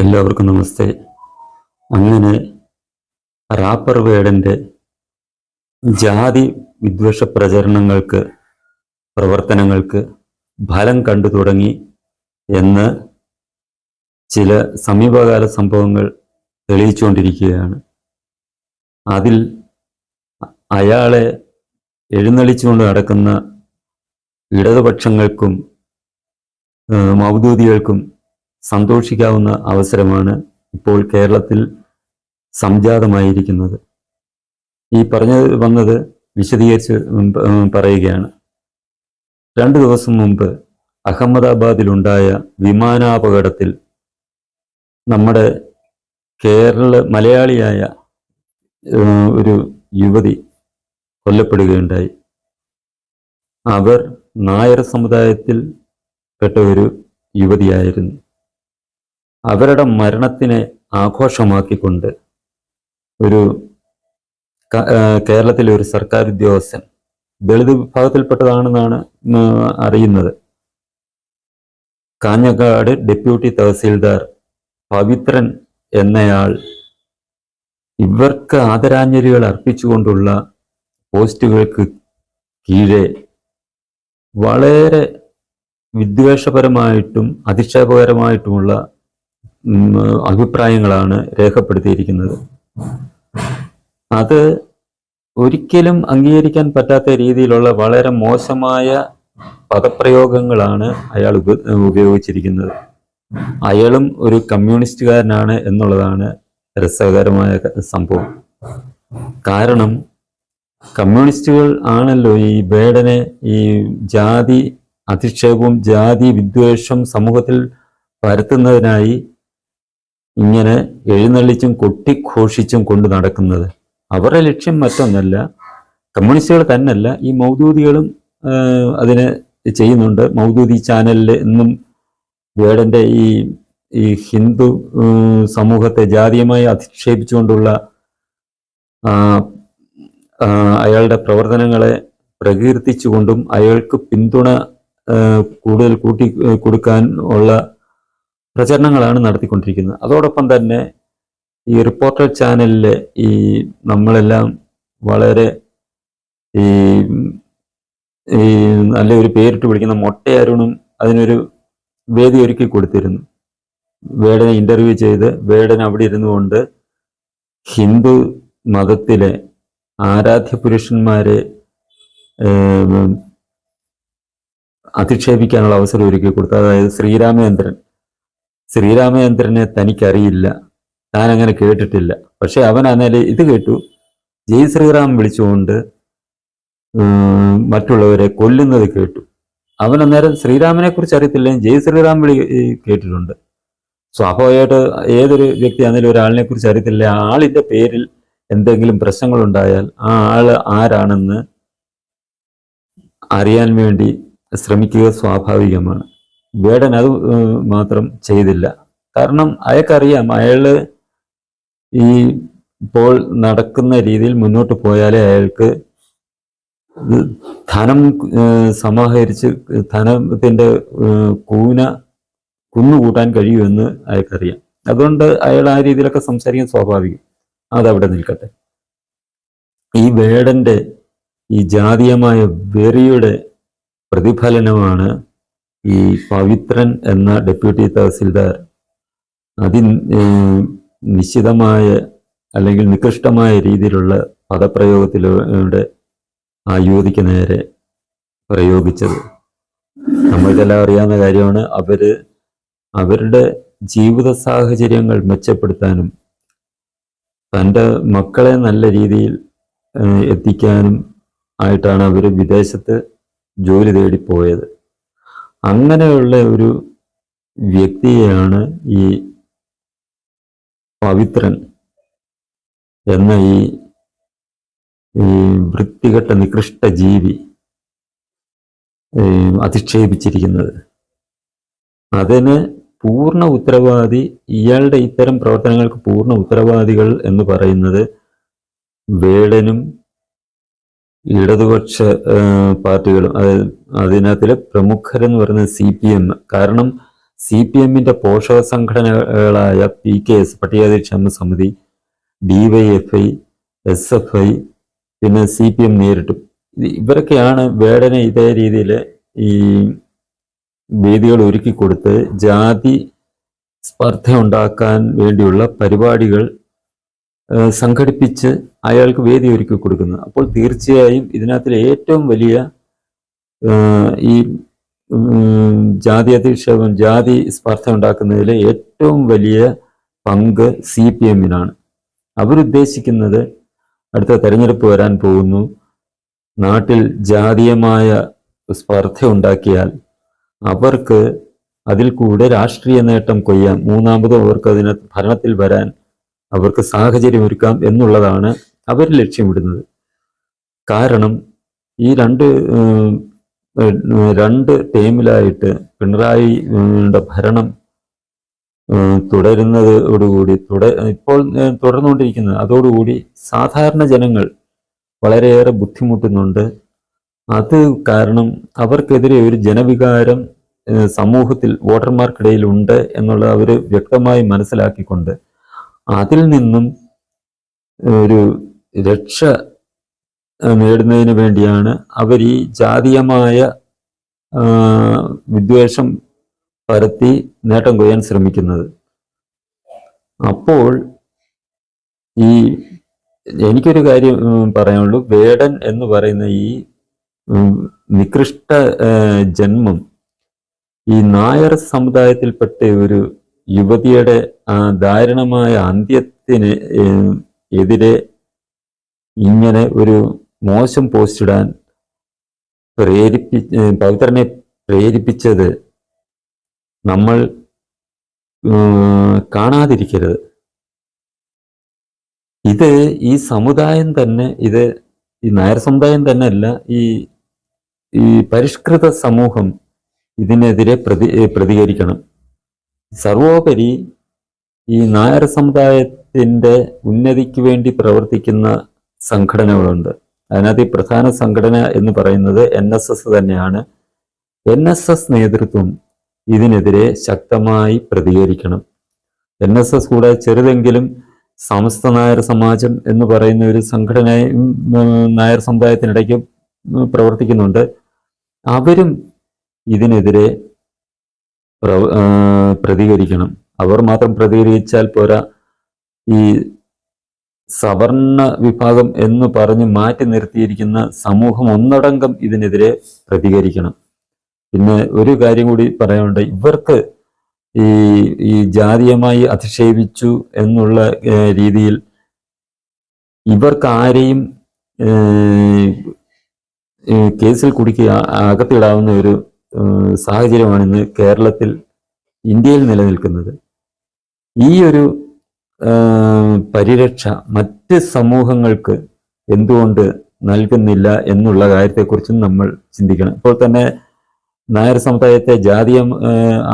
എല്ലാവർക്കും നമസ്തേ. അങ്ങനെ റാപ്പർ വേടൻ്റെ ജാതി വിദ്വേഷ പ്രവർത്തനങ്ങൾക്ക് ഫലം കണ്ടു തുടങ്ങി എന്ന് ചില സമീപകാല സംഭവങ്ങൾ തെളിയിച്ചുകൊണ്ടിരിക്കുകയാണ്. അതിൽ അയാളെ എഴുന്നള്ളിച്ചുകൊണ്ട് നടക്കുന്ന ഇടതുപക്ഷങ്ങൾക്കും മൗദൂദികൾക്കും സന്തോഷിക്കാവുന്ന അവസരമാണ് ഇപ്പോൾ കേരളത്തിൽ സംജാതമായിരിക്കുന്നത്. ഈ പറഞ്ഞു വന്നത് വിശദീകരിച്ച് പറയുകയാണ്. 2 ദിവസം മുമ്പ് അഹമ്മദാബാദിലുണ്ടായ വിമാനാപകടത്തിൽ നമ്മുടെ മലയാളിയായ ഒരു യുവതി കൊല്ലപ്പെടുകയുണ്ടായി. അവർ നായർ സമുദായത്തിൽ പെട്ട ഒരു യുവതിയായിരുന്നു. അവരുടെ മരണത്തിനെ ആഘോഷമാക്കിക്കൊണ്ട് കേരളത്തിലെ ഒരു സർക്കാർ ഉദ്യോഗസ്ഥൻ, ദളിത് വിഭാഗത്തിൽപ്പെട്ടതാണെന്നാണ് അറിയുന്നത്, കാഞ്ഞങ്ങാട് ഡെപ്യൂട്ടി തഹസീൽദാർ പവിത്രൻ എന്നയാൾ ഇവർക്ക് ആദരാഞ്ജലികൾ അർപ്പിച്ചുകൊണ്ടുള്ള പോസ്റ്റുകൾക്ക് കീഴെ വളരെ വിദ്വേഷപരമായിട്ടും അധിക്ഷേപകരമായിട്ടുമുള്ള അഭിപ്രായങ്ങളാണ് രേഖപ്പെടുത്തിയിരിക്കുന്നത്. അത് ഒരിക്കലും അംഗീകരിക്കാൻ പറ്റാത്ത രീതിയിലുള്ള വളരെ മോശമായ പദപ്രയോഗങ്ങളാണ് അയാൾ ഉപയോഗിച്ചിരിക്കുന്നത്. അയാളും ഒരു കമ്മ്യൂണിസ്റ്റുകാരനാണ് എന്നുള്ളതാണ് രസകരമായ സംഭവം. കാരണം കമ്മ്യൂണിസ്റ്റുകൾ ആണല്ലോ ഈ വേടനെ ഈ ജാതി അധിക്ഷേപവും ജാതി വിദ്വേഷം സമൂഹത്തിൽ പരത്തുന്നതിനായി ഇങ്ങനെ എഴുന്നള്ളിച്ചും കൊട്ടിഘോഷിച്ചും കൊണ്ട് നടക്കുന്നത്. അവരുടെ ലക്ഷ്യം മറ്റൊന്നല്ല, കമ്മ്യൂണിസ്റ്റുകൾ തന്നെയല്ല, ഈ മൗദൂദികളും അതിന് ചെയ്യുന്നുണ്ട്. മൗദൂദി ചാനലിൽ ഇന്നും വേടൻ്റെ ഈ ഹിന്ദു സമൂഹത്തെ ജാതീയമായി അധിക്ഷേപിച്ചുകൊണ്ടുള്ള അയാളുടെ പ്രവർത്തനങ്ങളെ പ്രകീർത്തിച്ചുകൊണ്ടും അയാൾക്ക് പിന്തുണ കൂടുതൽ കൊടുക്കാൻ ഉള്ള പ്രചരണങ്ങളാണ് നടത്തിക്കൊണ്ടിരിക്കുന്നത്. അതോടൊപ്പം തന്നെ ഈ റിപ്പോർട്ടർ ചാനലിലെ ഈ നമ്മളെല്ലാം വളരെ ഈ നല്ലൊരു പേരിട്ട് വിളിക്കുന്ന മൊട്ടയരുണും അതിനൊരു വേദി ഒരുക്കി കൊടുത്തിരുന്നു. വേടനെ ഇന്റർവ്യൂ ചെയ്ത് വേടൻ അവിടെ ഇരുന്നു കൊണ്ട് ഹിന്ദു മതത്തിലെ ആരാധ്യ പുരുഷന്മാരെ അധിക്ഷേപിക്കാനുള്ള അവസരം ഒരുക്കി കൊടുത്തു. അതായത് ശ്രീരാമചന്ദ്രനെ തനിക്കറിയില്ല, താൻ അങ്ങനെ കേട്ടിട്ടില്ല. പക്ഷെ അവൻ അന്നേരം ഇത് കേട്ടു, ജയ് ശ്രീറാം വിളിച്ചുകൊണ്ട് മറ്റുള്ളവരെ കൊല്ലുന്നത് കേട്ടു. അവൻ അന്നേരം ശ്രീരാമനെ കുറിച്ച് അറിയത്തില്ല, ജയ് ശ്രീറാം വിളി കേട്ടിട്ടുണ്ട്. സ്വാഭാവികമായിട്ട് ഏതൊരു വ്യക്തി അന്നേരം ഒരാളിനെ കുറിച്ച് അറിയത്തില്ല, ആളിന്റെ പേരിൽ എന്തെങ്കിലും പ്രശ്നങ്ങളുണ്ടായാൽ ആ ആള് ആരാണെന്ന് അറിയാൻ വേണ്ടി ശ്രമിക്കുക സ്വാഭാവികമാണ്. വേടൻ അത് മാത്രം ചെയ്തില്ല. കാരണം അയാൾക്കറിയാം അയാള് ഈ ഇപ്പോൾ നടക്കുന്ന രീതിയിൽ മുന്നോട്ട് പോയാലേ അയാൾക്ക് ധനം സമാഹരിച്ച് ധനത്തിന്റെ കുന്നുകൂട്ടാൻ കഴിയുമെന്ന് അയാൾക്കറിയാം. അതുകൊണ്ട് അയാൾ ആ രീതിയിലൊക്കെ സംസാരിക്കാൻ സ്വാഭാവികം. അതവിടെ നിൽക്കട്ടെ. ഈ വേടന്റെ ഈ ജാതീയമായ വെറിയുടെ പ്രതിഫലനമാണ് ഈ പവിത്രൻ എന്ന ഡെപ്യൂട്ടി തഹസിൽദാർ നിശ്ചിതമായ അല്ലെങ്കിൽ നികൃഷ്ടമായ രീതിയിലുള്ള പദപ്രയോഗത്തിലൂടെ ആ യുവതിക്ക് നേരെ പ്രയോഗിച്ചത്. നമ്മൾക്കെല്ലാം അറിയാവുന്ന കാര്യമാണ്. അവരുടെ ജീവിത സാഹചര്യങ്ങൾ മെച്ചപ്പെടുത്താനും തൻ്റെ മക്കളെ നല്ല രീതിയിൽ എത്തിക്കാനും ആയിട്ടാണ് അവർ വിദേശത്ത് ജോലി തേടിപ്പോയത്. അങ്ങനെയുള്ള ഒരു വ്യക്തിയെയാണ് ഈ പവിത്രൻ എന്ന ഈ വൃത്തികെട്ട നികൃഷ്ട ജീവി അധിക്ഷേപിച്ചിരിക്കുന്നത്. അതിന് പൂർണ്ണ ഉത്തരവാദി, ഇയാളുടെ ഇത്തരം പ്രവർത്തനങ്ങൾക്ക് പൂർണ്ണ ഉത്തരവാദികൾ എന്ന് പറയുന്നത് വേടനും ഇടതുപക്ഷ പാർട്ടികളും. അതിനകത്തിലെ പ്രമുഖരെന്ന് പറയുന്നത് CPM. കാരണം CPM-ന്റെ പോഷക സംഘടനകളായ PKS, പട്ടികജാതിക്ഷേമ സമിതി, DYFI, SFI, പിന്നെ CPM നേരിട്ടും, ഇവരൊക്കെയാണ് വേടനെ ഇതേ രീതിയിൽ ഈ വേദികൾ ഒരുക്കി കൊടുത്ത് ജാതി സ്പർദ്ധ ഉണ്ടാക്കാൻ വേണ്ടിയുള്ള പരിപാടികൾ സംഘടിപ്പിച്ച് അയാൾക്ക് വേദി ഒരുക്കി കൊടുക്കുന്നത്. അപ്പോൾ തീർച്ചയായും ഇതിനകത്തിൽ ഏറ്റവും വലിയ ഈ ജാതി അധിക്ഷേപം, ജാതി സ്പർദ്ധ ഉണ്ടാക്കുന്നതിൽ ഏറ്റവും വലിയ പങ്ക് CPM-നാണ്. അവരുദ്ദേശിക്കുന്നത് അടുത്ത തെരഞ്ഞെടുപ്പ് വരാൻ പോകുന്നു, നാട്ടിൽ ജാതീയമായ സ്പർദ്ധ ഉണ്ടാക്കിയാൽ അവർക്ക് അതിൽ കൂടെ രാഷ്ട്രീയ നേട്ടം കൊയ്യാം, മൂന്നാമത് അവർക്ക് അതിന് ഭരണത്തിൽ വരാൻ അവർക്ക് സാഹചര്യം ഒരുക്കാം എന്നുള്ളതാണ് അവർ ലക്ഷ്യമിടുന്നത്. കാരണം ഈ രണ്ട് ടേമിലായിട്ട് പിണറായിയുടെ ഭരണം തുടരുന്നതോടുകൂടി ഇപ്പോൾ തുടർന്നുകൊണ്ടിരിക്കുന്നത്, അതോടുകൂടി സാധാരണ ജനങ്ങൾ വളരെയേറെ ബുദ്ധിമുട്ടുന്നുണ്ട്. അത് കാരണം അവർക്കെതിരെ ഒരു ജനവികാരം സമൂഹത്തിൽ വോട്ടർമാർക്കിടയിൽ ഉണ്ട് എന്നുള്ളത് അവർ വ്യക്തമായി മനസ്സിലാക്കിക്കൊണ്ട് അതിൽ നിന്നും ഒരു രക്ഷ നേടുന്നതിന് വേണ്ടിയാണ് അവർ ഈ ജാതീയമായ വിദ്വേഷം പരത്തി നേട്ടം കൊയ്യാൻ ശ്രമിക്കുന്നത്. അപ്പോൾ എനിക്കൊരു കാര്യം പറയാനുള്ളൂ, വേടൻ എന്ന് പറയുന്ന ഈ നികൃഷ്ട ജന്മം ഈ നായർ സമുദായത്തിൽപ്പെട്ട ഒരു യുവതിയുടെ ദാരുണമായ അന്ത്യത്തിന് എതിരെ ഇങ്ങനെ ഒരു മോശം പോസ്റ്റ് ഇടാൻ പവിത്രനെ പ്രേരിപ്പിച്ചത് നമ്മൾ കാണാതിരിക്കരുത്. ഇത് ഈ സമുദായം തന്നെ, ഇത് ഈ നായർ സമുദായം തന്നെ അല്ല, ഈ പരിഷ്കൃത സമൂഹം ഇതിനെതിരെ പ്രതികരിക്കണം. സർവോപരി ഈ നായർ സമുദായത്തിൻ്റെ ഉന്നതിക്ക് വേണ്ടി പ്രവർത്തിക്കുന്ന സംഘടനകളുണ്ട്. അതിനകത്ത് ഈ പ്രധാന സംഘടന എന്ന് പറയുന്നത് NSS തന്നെയാണ്. NSS നേതൃത്വം ഇതിനെതിരെ ശക്തമായി പ്രതികരിക്കണം. NSS കൂടാതെ ചെറുതെങ്കിലും സമസ്ത നായർ സമാജം എന്ന് പറയുന്ന ഒരു സംഘടനയും നായർ സമുദായത്തിനിടയ്ക്ക് പ്രവർത്തിക്കുന്നുണ്ട്. അവരും ഇതിനെതിരെ പ്രതികരിക്കണം. അവർ മാത്രം പ്രതികരിച്ചാൽ പോരാ, ഈ സവർണ വിഭാഗം എന്ന് പറഞ്ഞ് മാറ്റി നിർത്തിയിരിക്കുന്ന സമൂഹം ഒന്നടങ്കം ഇതിനെതിരെ പ്രതികരിക്കണം. പിന്നെ ഒരു കാര്യം കൂടി പറയാനുണ്ട്, ഇവർക്ക് ഈ ജാതീയമായി അധിക്ഷേപിച്ചു എന്നുള്ള രീതിയിൽ ഇവർക്ക് ആരെയും കേസിൽ കുടുക്കി അകത്തിടാവുന്ന ഒരു സാഹചര്യമാണ് ഇന്ന് കേരളത്തിൽ, ഇന്ത്യയിൽ നിലനിൽക്കുന്നത്. ഈ ഒരു പരിരക്ഷ മറ്റ് സമൂഹങ്ങൾക്ക് എന്തുകൊണ്ട് നൽകുന്നില്ല എന്നുള്ള കാര്യത്തെക്കുറിച്ചും നമ്മൾ ചിന്തിക്കണം. ഇപ്പോൾ തന്നെ നായർ സമുദായത്തെ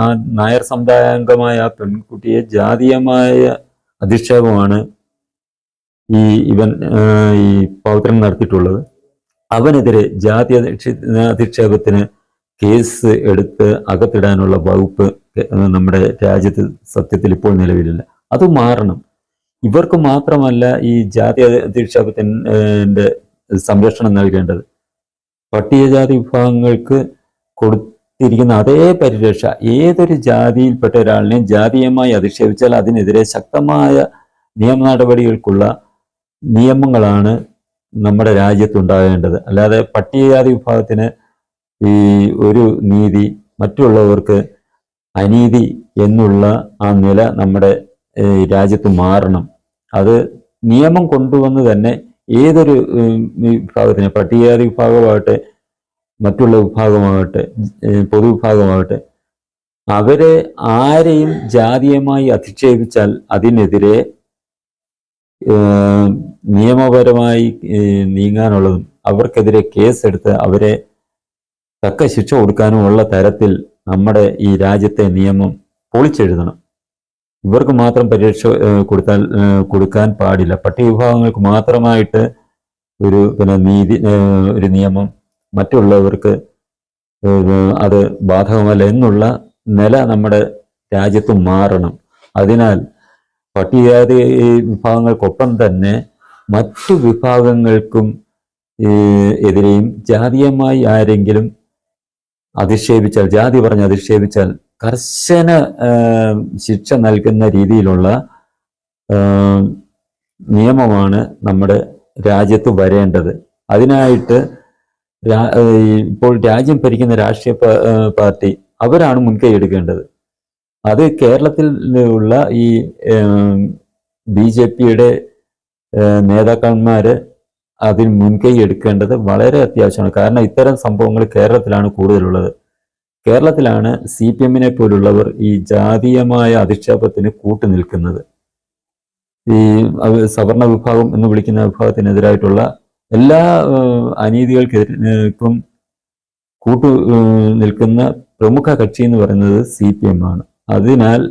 ആ നായർ സമുദായാംഗമായ ആ പെൺകുട്ടിയെ ജാതീയമായ അധിക്ഷേപമാണ് ഈ പൗത്രൻ നടത്തിയിട്ടുള്ളത്. അവനെതിരെ ജാതി അധിക്ഷേപത്തിന് കേസ് എടുത്ത് അകത്തിടാനുള്ള വകുപ്പ് നമ്മുടെ രാജ്യത്ത് സത്യത്തിൽ ഇപ്പോൾ നിലവിലില്ല. അത് മാറണം. ഇവർക്ക് മാത്രമല്ല ഈ ജാതി അധിക്ഷേപത്തിൻ്റെ സംരക്ഷണം നൽകേണ്ടത്, പട്ടികജാതി വിഭാഗങ്ങൾക്ക് കൊടുത്തിരിക്കുന്ന അതേ പരിരക്ഷ ഏതൊരു ജാതിയിൽപ്പെട്ട ഒരാളിനെയും ജാതീയമായി അധിക്ഷേപിച്ചാൽ അതിനെതിരെ ശക്തമായ നിയമ നടപടികൾക്കുള്ള നിയമങ്ങളാണ് നമ്മുടെ രാജ്യത്തുണ്ടാകേണ്ടത്. അല്ലാതെ പട്ടികജാതി വിഭാഗത്തിന് ഈ ഒരു നീതി, മറ്റുള്ളവർക്ക് അനീതി എന്നുള്ള ആ നില നമ്മുടെ രാജ്യത്ത് മാറണം. അത് നിയമം കൊണ്ടുവന്ന് തന്നെ ഏതൊരു വിഭാഗത്തിന്, പട്ടികജാതി വിഭാഗമാകട്ടെ മറ്റുള്ള വിഭാഗമാകട്ടെ പൊതുവിഭാഗമാകട്ടെ, അവരെ ആരെയും ജാതീയമായി അധിക്ഷേപിച്ചാൽ അതിനെതിരെ നിയമപരമായി നീങ്ങാനുള്ളതും അവർക്കെതിരെ കേസെടുത്ത് അവരെ തക്ക ശിക്ഷ കൊടുക്കാനുമുള്ള തരത്തിൽ നമ്മുടെ ഈ രാജ്യത്തെ നിയമം പൊളിച്ചെഴുതണം. ഇവർക്ക് മാത്രം പരിരക്ഷ കൊടുക്കാൻ പാടില്ല. പട്ടിക വിഭാഗങ്ങൾക്ക് മാത്രമായിട്ട് ഒരു നിയമം മറ്റുള്ളവർക്ക് അത് ബാധകമല്ല എന്നുള്ള നില നമ്മുടെ രാജ്യത്ത് മാറണം. അതിനാൽ പട്ടികജാതി വിഭാഗങ്ങൾക്കൊപ്പം തന്നെ മറ്റു വിഭാഗങ്ങൾക്കും എതിരെയും ജാതീയമായി ആരെങ്കിലും അധിക്ഷേപിച്ചാൽ, ജാതി പറഞ്ഞ് അധിക്ഷേപിച്ചാൽ കർശന ശിക്ഷ നൽകുന്ന രീതിയിലുള്ള നിയമമാണ് നമ്മുടെ രാജ്യത്ത് വരേണ്ടത്. അതിനായിട്ട് ഇപ്പോൾ രാജ്യം ഭരിക്കുന്ന രാഷ്ട്രീയ പാർട്ടി അവരാണ് മുൻകൈ എടുക്കേണ്ടത്. അത് കേരളത്തിൽ ഉള്ള ഈ BJPയുടെ നേതാക്കന്മാര് അതിൽ മുൻകൈ എടുക്കേണ്ടത് വളരെ അത്യാവശ്യമാണ്. കാരണം ഇത്തരം സംഭവങ്ങൾ കേരളത്തിലാണ് കൂടുതലുള്ളത്. കേരളത്തിലാണ് CPM-നെ പോലുള്ളവർ ഈ ജാതീയമായ അധിക്ഷേപത്തിന് കൂട്ടുനിൽക്കുന്നത്. ഈ സവർണ വിഭാഗം എന്ന് വിളിക്കുന്ന വിഭാഗത്തിനെതിരായിട്ടുള്ള എല്ലാ അനീതികൾക്കും കൂട്ടു നിൽക്കുന്ന പ്രമുഖ കക്ഷി എന്ന് പറയുന്നത് CPM ആണ്. അതിനാൽ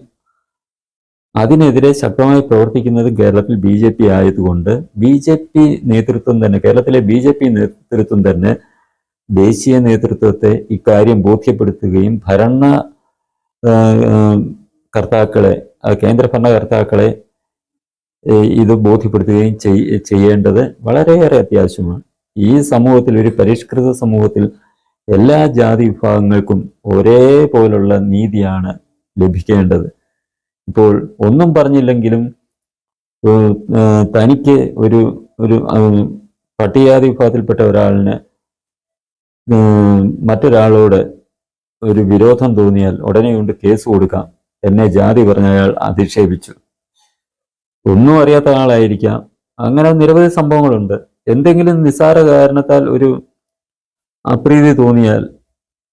അതിനെതിരെ ശക്തമായി പ്രവർത്തിക്കുന്നത് കേരളത്തിൽ BJP ആയതുകൊണ്ട് BJP നേതൃത്വം തന്നെ, കേരളത്തിലെ BJP നേതൃത്വം തന്നെ ദേശീയ നേതൃത്വത്തെ ഇക്കാര്യം ബോധ്യപ്പെടുത്തുകയും കേന്ദ്ര ഭരണകർത്താക്കളെ ഇത് ബോധ്യപ്പെടുത്തുകയും ചെയ്യേണ്ടത് വളരെയേറെ അത്യാവശ്യമാണ്. ഈ സമൂഹത്തിൽ, ഒരു പരിഷ്കൃത സമൂഹത്തിൽ എല്ലാ ജാതി വിഭാഗങ്ങൾക്കും ഒരേപോലുള്ള നീതിയാണ് ലഭിക്കേണ്ടത്. ഇപ്പോൾ ഒന്നും പറഞ്ഞില്ലെങ്കിലും തനിക്ക് ഒരു പട്ടികജാതി വിഭാഗത്തിൽപ്പെട്ട ഒരാളിന് മറ്റൊരാളോട് ഒരു വിരോധം തോന്നിയാൽ ഉടനെ കൊണ്ട് കേസ് കൊടുക്കാം. എന്നെ ജാതി പറഞ്ഞ അയാൾ അധിക്ഷേപിച്ചു. ഒന്നും അറിയാത്ത ആളായിരിക്കാം. അങ്ങനെ നിരവധി സംഭവങ്ങളുണ്ട്. എന്തെങ്കിലും നിസ്സാര കാരണത്താൽ ഒരു അപ്രീതി തോന്നിയാൽ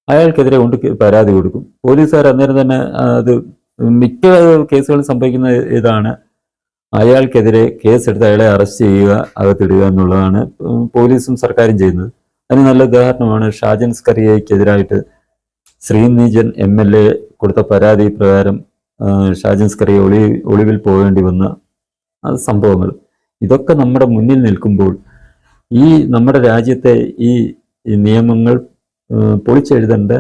അയാൾക്കെതിരെ കൊണ്ട് പരാതി കൊടുക്കും. പോലീസുകാർ അന്നേരം തന്നെ അത് മിക്ക കേസുകളും സംഭവിക്കുന്ന ഇതാണ്. അയാൾക്കെതിരെ കേസെടുത്ത് അയാളെ അറസ്റ്റ് ചെയ്യുക, അകത്തിടുക എന്നുള്ളതാണ് പോലീസും സർക്കാരും ചെയ്യുന്നത്. അതിന് നല്ല ഉദാഹരണമാണ് ഷാജൻ സ്കറിയയ്ക്കെതിരായിട്ട് ശ്രീനിജൻ MLA കൊടുത്ത പരാതി പ്രകാരം ഷാജൻ സ്കറിയ ഒളിവിൽ പോകേണ്ടി വന്ന സംഭവങ്ങൾ. ഇതൊക്കെ നമ്മുടെ മുന്നിൽ നിൽക്കുമ്പോൾ ഈ നമ്മുടെ രാജ്യത്തെ ഈ നിയമങ്ങൾ പൊളിച്ചെഴുതേണ്ട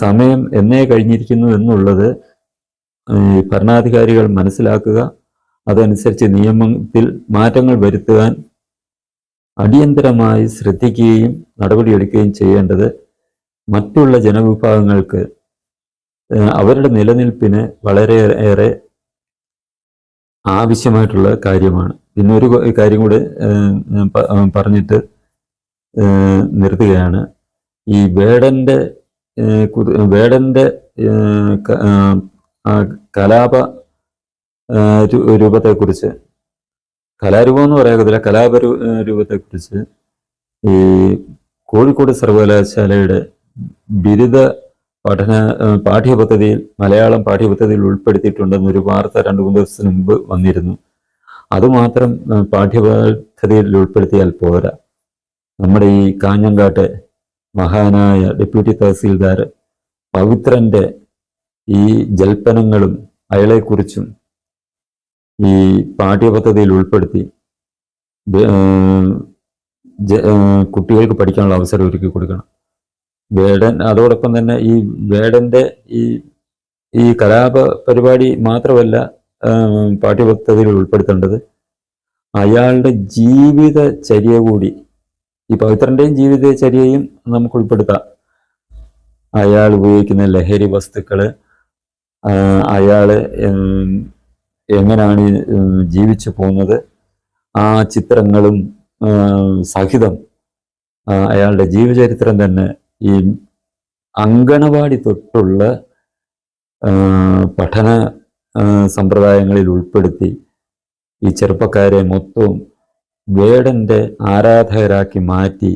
സമയം എന്നേ കഴിഞ്ഞിരിക്കുന്നു എന്നുള്ളത് ഭരണാധികാരികൾ മനസ്സിലാക്കുക. അതനുസരിച്ച് നിയമത്തിൽ മാറ്റങ്ങൾ വരുത്തുവാൻ അടിയന്തരമായി ശ്രദ്ധിക്കുകയും നടപടിയെടുക്കുകയും ചെയ്യേണ്ടത് മറ്റുള്ള ജനവിഭാഗങ്ങൾക്ക് അവരുടെ നിലനിൽപ്പിന് വളരെയേറെ ആവശ്യമായിട്ടുള്ള കാര്യമാണ്. പിന്നൊരു കാര്യം കൂടെ പറഞ്ഞിട്ട് നിർത്തുകയാണ്. ഈ വേടന്റെ കലാപ രൂപത്തെക്കുറിച്ച്, കലാരൂപം എന്ന് പറയാകത്തില്ല, രൂപത്തെക്കുറിച്ച് ഈ കോഴിക്കോട് സർവകലാശാലയുടെ ബിരുദ പാഠ്യപദ്ധതിയിൽ, മലയാളം പാഠ്യപദ്ധതിയിൽ ഉൾപ്പെടുത്തിയിട്ടുണ്ടെന്നൊരു വാർത്ത 2-3 ദിവസത്തിന് മുമ്പ് വന്നിരുന്നു. അതുമാത്രം പാഠ്യപദ്ധതിയിൽ ഉൾപ്പെടുത്തിയാൽ പോരാ. നമ്മുടെ ഈ കാഞ്ഞങ്ങാട്ടെ മഹാനായ ഡെപ്യൂട്ടി തഹസീൽദാർ പവിത്രന്റെ ഈ ജൽപ്പനങ്ങളും അയാളെക്കുറിച്ചും ഈ പാഠ്യപദ്ധതിയിൽ ഉൾപ്പെടുത്തി കുട്ടികൾക്ക് പഠിക്കാനുള്ള അവസരം ഒരുക്കി കൊടുക്കണം. വേടൻ, അതോടൊപ്പം തന്നെ ഈ വേടന്റെ ഈ കലാപ പരിപാടി മാത്രമല്ല പാഠ്യപദ്ധതിയിൽ ഉൾപ്പെടുത്തേണ്ടത്, അയാളുടെ ജീവിതചര്യ കൂടി, ഈ പവിത്രന്റെയും ജീവിതചര്യയും നമുക്ക് ഉൾപ്പെടുത്താം. അയാൾ ഉപയോഗിക്കുന്ന ലഹരി വസ്തുക്കള്, അയാള് എങ്ങനെയാണ് ജീവിച്ചു പോകുന്നത്, ആ ചിത്രങ്ങളും സഹിതം അയാളുടെ ജീവചരിത്രം തന്നെ ഈ അങ്കണവാടി തൊട്ടുള്ള പഠന സമ്പ്രദായങ്ങളിൽ ഉൾപ്പെടുത്തി ഈ ചെറുപ്പക്കാരെ മൊത്തവും വേടന്റെ ആരാധകരാക്കി മാറ്റി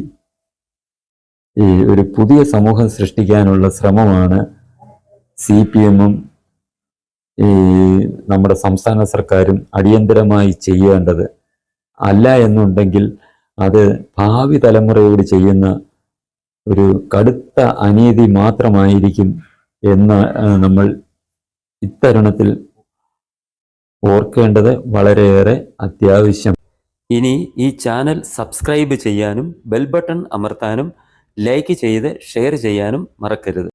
ഈ ഒരു പുതിയ സമൂഹം സൃഷ്ടിക്കാനുള്ള ശ്രമമാണ് CPM-ഉം ഈ നമ്മുടെ സംസ്ഥാന സർക്കാരും അടിയന്തരമായി ചെയ്യേണ്ടത്. അല്ല എന്നുണ്ടെങ്കിൽ അത് ഭാവി തലമുറയോട് ചെയ്യുന്ന ഒരു കടുത്ത അനീതി മാത്രമായിരിക്കും എന്ന് നമ്മൾ ഇത്തരുണത്തിൽ ഓർക്കേണ്ടത് വളരെയേറെ അത്യാവശ്യം. ഇനി ഈ ചാനൽ സബ്സ്ക്രൈബ് ചെയ്യാനും ബെൽ ബട്ടൺ അമർത്താനും ലൈക്ക് ചെയ്ത് ഷെയർ ചെയ്യാനും മറക്കരുത്.